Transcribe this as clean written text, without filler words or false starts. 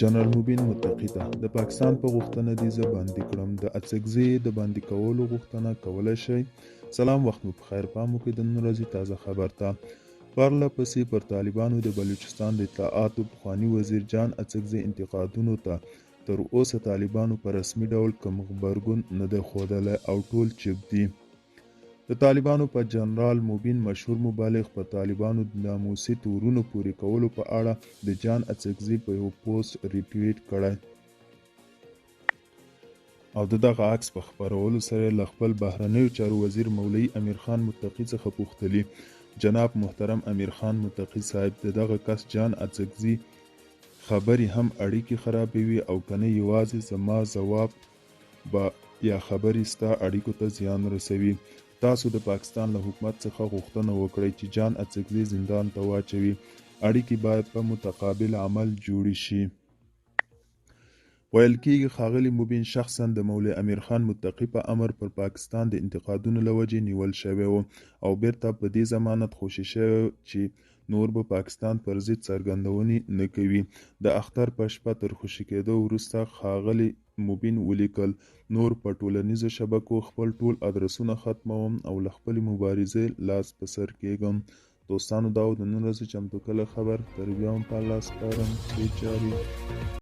جنرال مبین متقي ته د پاکستان په غوښتنه دې زه باندې کړم د اڅکزي د باندې کولو غوښتنه کولای شئ. سلام، وخت مو په خیر. پام وکړئ د نن ورځې تازه خبر ته. پرله پسې پر طالبانو د بلوچستان د اطلاعاتو پخواني وزیر جان اڅکزي انتقادونو ته تر اوسه طالبانو په رسمي ډول کوم غبرګون نه دی ښودلی او ټول چپ دي. د طالبانو په جنرال مبین مشهور مبلغ په طالبانو د ناموسي تورونو پورې کولو په اړه د جان اڅکزي په یو پوسټ ریټویټ کړی او د دغه عکس په خپرولو سره له خپل بهرنیو چارو وزیر مولوي امیر خان متقي څخه پوښتلي، جناب محترم امیر خان متقي صاحب، د دغه کس جان اڅکزي خبرې هم اړیکې خرابوي او کنه یوازې زما ځواب به یا خبرې ستا اړیکو ته زیان رسوي. تاسو د پاکستان له حکومت څخه غوښتنه وکړئ چې جان اڅکزي زندان ته واچوي. اړیکې باید په متقابل عمل جوړې شي. ویل کېږي ښاغلي مبین شخصا د مولوي امیر خان متقي په امر پر پاکستان د انتقادونو له وجې نیول شوی و او بیرته په دې ضمانت خوشي شوی چې نور به پاکستان پر ضد څرګندونې نه کوي. د اختر په شپه تر خوشي کېدو وروسته ښاغلي مبین ولیکل، نور په ټولنیزو شبکو خپل ټول ادرسونه ختموم او له خپلې مبارزې لاس په سر کېږم. دوستانو، دا و د نن ورځې چمتو کله خبر. تر بیا هم په الله سپارم. ښې چارې